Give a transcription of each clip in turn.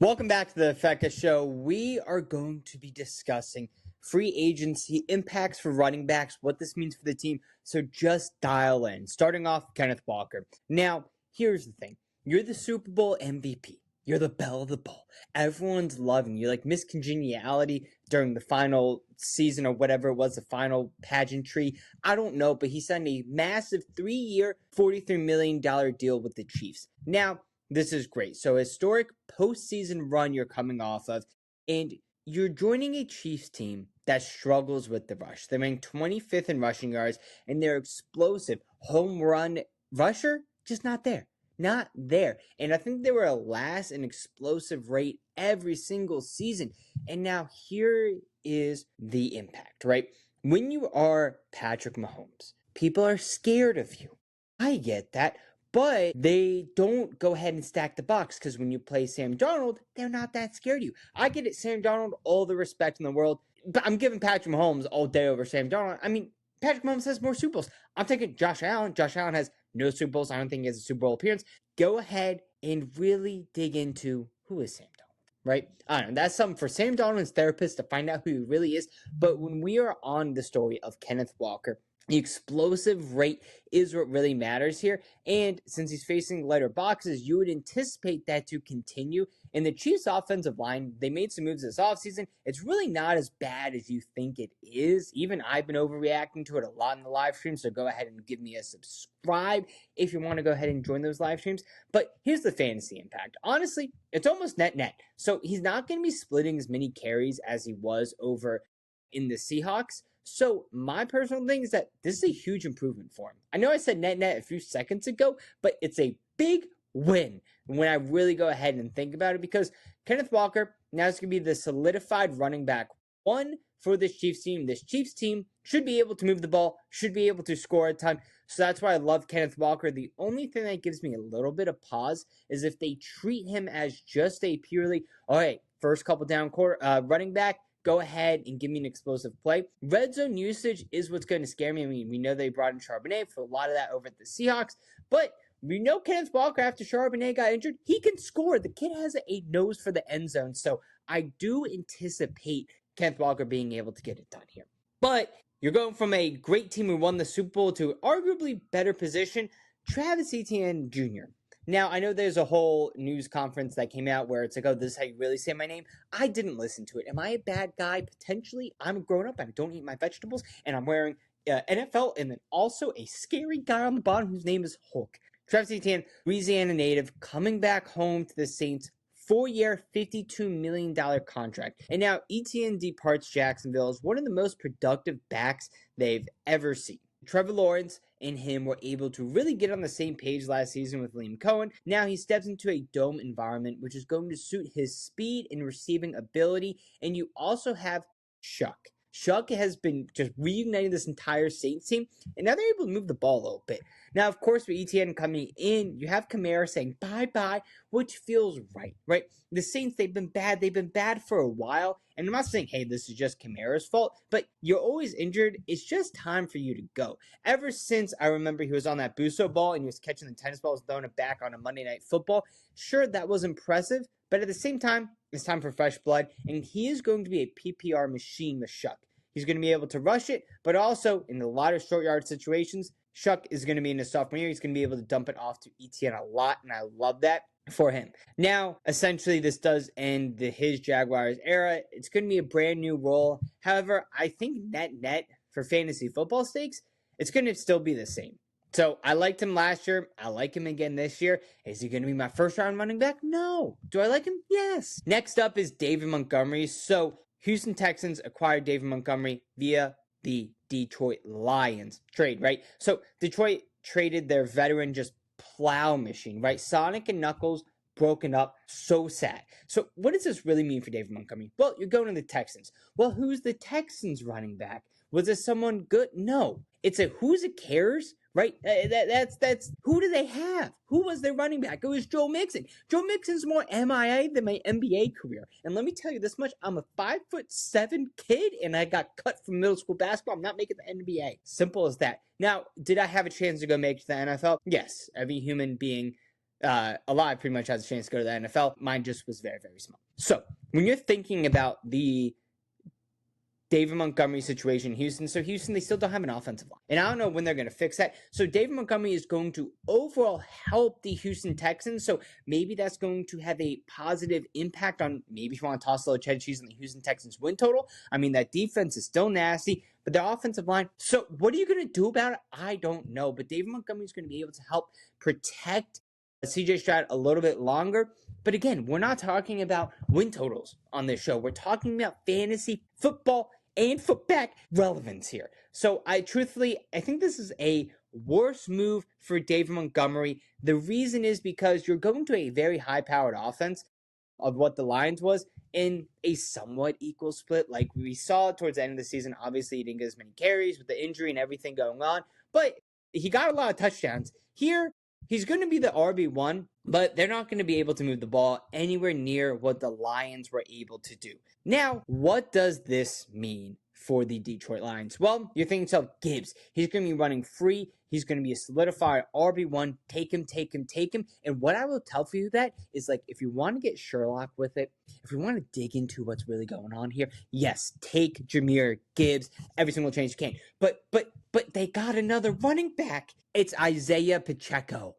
Welcome back to the Fecka Show. We are going to be discussing free agency impacts for running backs, what this means for the team. So just dial in. Starting off, Kenneth Walker. Now, here's the thing. You're the Super Bowl MVP. You're the belle of the ball. Everyone's loving you. Like Miss Congeniality during the final season or whatever it was, the final pageantry. I don't know, but he signed a massive 3-year, $43 million deal with the Chiefs. Now, this is great. So, historic postseason run you're coming off of, and you're joining a Chiefs team that struggles with the rush. They're ranked 25th in rushing yards, and they're explosive home run rusher, just not there. Not there. And I think they were last in explosive rate every single season. And now here is the impact, right? When you are Patrick Mahomes, people are scared of you. I get that. But they don't go ahead and stack the box because when you play Sam Darnold, they're not that scared of you. I get it, Sam Darnold, all the respect in the world, but I'm giving Patrick Mahomes all day over Sam Darnold. I mean, Patrick Mahomes has more Super Bowls. I'm taking Josh Allen. Josh Allen has no Super Bowls. I don't think he has a Super Bowl appearance. Go ahead and really dig into who is Sam Darnold, right? I don't know. That's something for Sam Darnold's therapist to find out who he really is. But when we are on the story of Kenneth Walker, the explosive rate is what really matters here. And since he's facing lighter boxes, you would anticipate that to continue. In the Chiefs' offensive line, they made some moves this offseason. It's really not as bad as you think it is. Even I've been overreacting to it a lot in the live stream, so go ahead and give me a subscribe if you want to go ahead and join those live streams. But here's the fantasy impact. Honestly, it's almost net-net. So he's not going to be splitting as many carries as he was over in the Seahawks. So my personal thing is that this is a huge improvement for him. I know I said net a few seconds ago, but it's a big win when I really go ahead and think about it because Kenneth Walker now is going to be the solidified running back one for this Chiefs team. This Chiefs team should be able to move the ball, should be able to score a ton. So that's why I love Kenneth Walker. The only thing that gives me a little bit of pause is if they treat him as just a purely, all right, first couple down running back, go ahead and give me an explosive play. Red zone usage is what's going to scare me. I mean, we know they brought in Charbonnet for a lot of that over at the Seahawks, but we know Kenneth Walker, after Charbonnet got injured, he can score. The kid has a nose for the end zone, so I do anticipate Kenneth Walker being able to get it done here. But you're going from a great team who won the Super Bowl to arguably better position, Travis Etienne Jr. Now, I know there's a whole news conference that came out where it's like, oh, this is how you really say my name. I didn't listen to it. Am I a bad guy? Potentially. I'm a grown-up. I don't eat my vegetables, and I'm wearing NFL and then also a scary guy on the bottom whose name is Hulk. Travis Etienne, Louisiana native, coming back home to the Saints. 4-year, $52 million contract. And now Etienne departs Jacksonville as one of the most productive backs they've ever seen. Trevor Lawrence and him were able to really get on the same page last season with Liam Cohen. Now he steps into a dome environment, which is going to suit his speed and receiving ability. And you also have Shuck. Shuck has been just reuniting this entire Saints team, and now they're able to move the ball a little bit. Now, of course, with Etienne coming in, you have Kamara saying bye-bye, which feels right? The Saints, they've been bad for a while, and I'm not saying, hey, this is just Kamara's fault, but you're always injured. It's just time for you to go. Ever since I remember he was on that Busso ball and he was catching the tennis balls, throwing it back on a Monday Night Football, sure, that was impressive, but at the same time, it's time for fresh blood, and he is going to be a PPR machine with Shuck. He's going to be able to rush it, but also in a lot of short yard situations, Shuck is going to be in his sophomore year. He's going to be able to dump it off to Etienne a lot, and I love that for him. Now, essentially, this does end his Jaguars era. It's going to be a brand new role. However, I think net for fantasy football stakes, it's going to still be the same. So I liked him last year. I like him again this year. Is he going to be my first round running back? No. Do I like him? Yes. Next up is David Montgomery. So Houston Texans acquired David Montgomery via the Detroit Lions trade, right? So Detroit traded their veteran just plow machine, right? Sonic and Knuckles broken up. So sad. So what does this really mean for David Montgomery? Well, you're going to the Texans. Well, who's the Texans running back? Was it someone good? No. It's a who's it cares, right? That's who do they have? Who was their running back? It was Joe Mixon. Joe Mixon's more MIA than my NBA career. And let me tell you this much, I'm a 5'7" kid and I got cut from middle school basketball. I'm not making the NBA. Simple as that. Now, did I have a chance to go make it to the NFL? Yes. Every human being alive pretty much has a chance to go to the NFL. Mine just was very, very small. So when you're thinking about the David Montgomery situation in Houston. So Houston, they still don't have an offensive line. And I don't know when they're going to fix that. So David Montgomery is going to overall help the Houston Texans. So maybe that's going to have a positive impact on, maybe if you want to toss a little cheddar cheese on the Houston Texans win total. I mean, that defense is still nasty, but their offensive line. So what are you going to do about it? I don't know. But David Montgomery is going to be able to help protect CJ Stroud a little bit longer. But again, we're not talking about win totals on this show. We're talking about fantasy football and footback relevance here. So I think this is a worse move for David Montgomery. The reason is because you're going to a very high-powered offense of what the Lions was in a somewhat equal split. Like we saw towards the end of the season, obviously he didn't get as many carries with the injury and everything going on, but he got a lot of touchdowns. Here, he's going to be the RB1, but they're not going to be able to move the ball anywhere near what the Lions were able to do. Now, what does this mean for the Detroit Lions? Well, you're thinking to yourself, Gibbs, he's going to be running free. He's going to be a solidified RB1. Take him. And what I will tell for you that is, like, if you want to get Sherlock with it, if you want to dig into what's really going on here, yes, take Jahmyr Gibbs every single chance you can. But they got another running back. It's Isaiah Pacheco.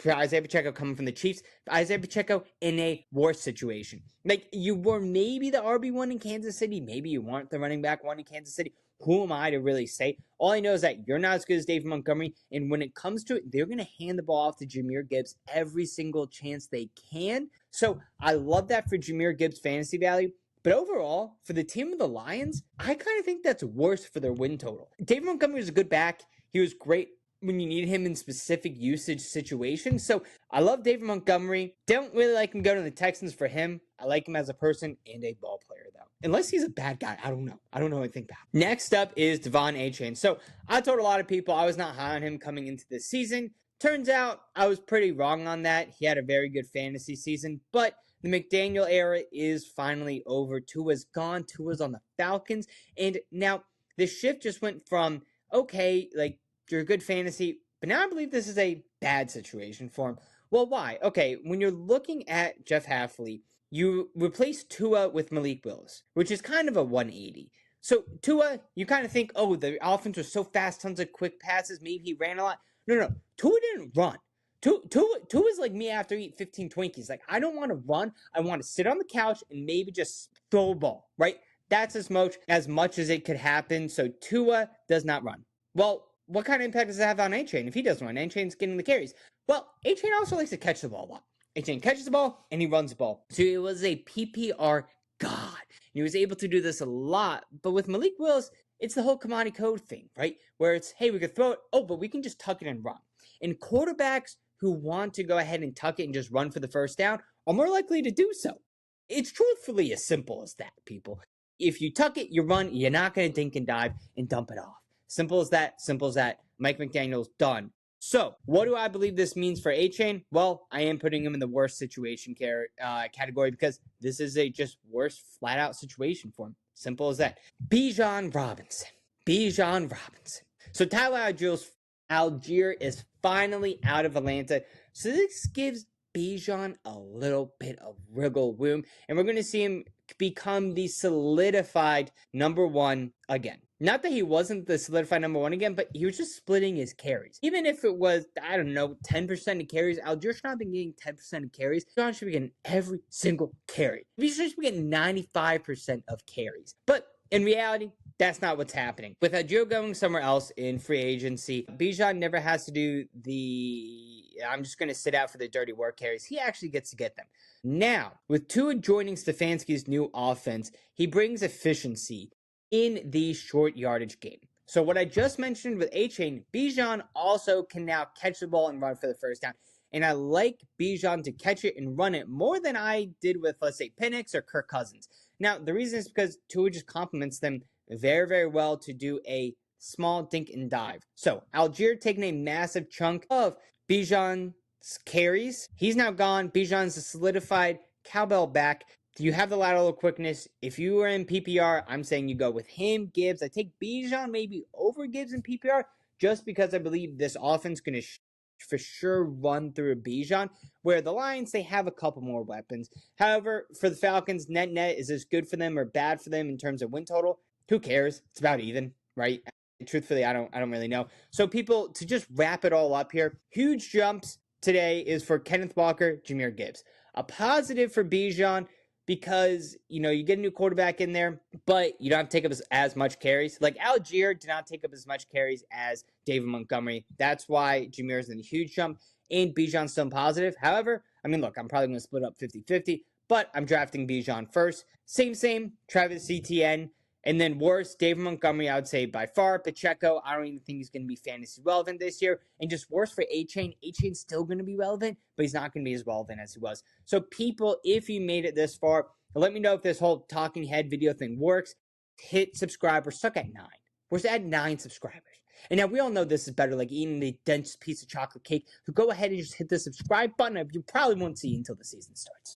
Isaiah Pacheco coming from the Chiefs. Isaiah Pacheco in a worse situation. Like, you were maybe the RB1 in Kansas City. Maybe you weren't the running back one in Kansas City. Who am I to really say? All I know is that you're not as good as David Montgomery. And when it comes to it, they're going to hand the ball off to Jahmyr Gibbs every single chance they can. So I love that for Jahmyr Gibbs' fantasy value. But overall, for the team of the Lions, I kind of think that's worse for their win total. David Montgomery was a good back. He was great when you need him in specific usage situations. So I love David Montgomery. Don't really like him going to the Texans for him. I like him as a person and a ball player, though. Unless he's a bad guy. I don't know. I don't know anything about him. Next up is Devon Achane. So I told a lot of people I was not high on him coming into this season. Turns out I was pretty wrong on that. He had a very good fantasy season, but the McDaniel era is finally over. Tua's gone. Tua's on the Falcons. And now the shift just went from, okay, like, you're a good fantasy, but now I believe this is a bad situation for him. Well, why? Okay, when you're looking at Jeff Hafley, you replace Tua with Malik Willis, which is kind of a 180. So Tua, you kind of think, oh, the offense was so fast, tons of quick passes, maybe he ran a lot. No. Tua didn't run. Tua's like me after I eat 15 Twinkies. Like, I don't want to run. I want to sit on the couch and maybe just throw a ball, right? That's as much as it could happen. So Tua does not run. Well, what kind of impact does it have on Achane if he doesn't run? Achane's getting the carries. Well, Achane also likes to catch the ball a lot. Achane catches the ball, and he runs the ball. So he was a PPR god. He was able to do this a lot. But with Malik Willis, it's the whole commodity code thing, right? Where it's, hey, we could throw it. Oh, but we can just tuck it and run. And quarterbacks who want to go ahead and tuck it and just run for the first down are more likely to do so. It's truthfully as simple as that, people. If you tuck it, you run, you're not going to dink and dive and dump it off. Simple as that. Mike McDaniel's done. So, what do I believe this means for Achane? Well, I am putting him in the worst situation category because this is a just worse flat-out situation for him. Simple as that. Bijan Robinson. So, Tyler Allgeier is finally out of Atlanta. So, this gives Bijan a little bit of wriggle room, and we're going to see him become the solidified number one again. Not that he wasn't the solidified number one again, but he was just splitting his carries. Even if it was, 10% of carries, Allgeier should not have been getting 10% of carries. John should be getting every single carry. He should be getting 95% of carries. But in reality, that's not what's happening. With Allgeier going somewhere else in free agency, Bijan never has to do I'm just going to sit out for the dirty work carries. He actually gets to get them. Now, with Tua joining Stefanski's new offense, he brings efficiency in the short yardage game. So what I just mentioned with Achane, Bijan also can now catch the ball and run for the first down. And I like Bijan to catch it and run it more than I did with, let's say, Penix or Kirk Cousins. Now, the reason is because Tua just complements them very, very well to do a small dink and dive. So Allgeier taking a massive chunk of Bijan's carries. He's now gone. Bijan's a solidified cowbell back. You have the lateral quickness. If you are in PPR, I'm saying you go with him, Gibbs. I take Bijan maybe over Gibbs in PPR just because I believe this offense is going to for sure run through Bijan, where the Lions, they have a couple more weapons. However, for the Falcons, net, is this good for them or bad for them in terms of win total? Who cares? It's about even, right? Truthfully, I don't really know. So people, to just wrap it all up here, huge jumps today is for Kenneth Walker, Jahmyr Gibbs. A positive for Bijan because, you get a new quarterback in there, but you don't have to take up as much carries. Like Allgeier did not take up as much carries as David Montgomery. That's why Jahmyr is in a huge jump and Bijan's still positive. However, look, I'm probably going to split up 50-50, but I'm drafting Bijan first. Same, Travis Etienne. And then worse, David Montgomery, I would say by far. Pacheco, I don't even think he's going to be fantasy relevant this year. And just worse for Achane. Achane's still going to be relevant, but he's not going to be as relevant as he was. So people, if you made it this far, let me know if this whole talking head video thing works. Hit subscribe. We're stuck at 9. We're at 9 subscribers. And now we all know this is better, like eating the dense piece of chocolate cake. So go ahead and just hit the subscribe button. You probably won't see until the season starts.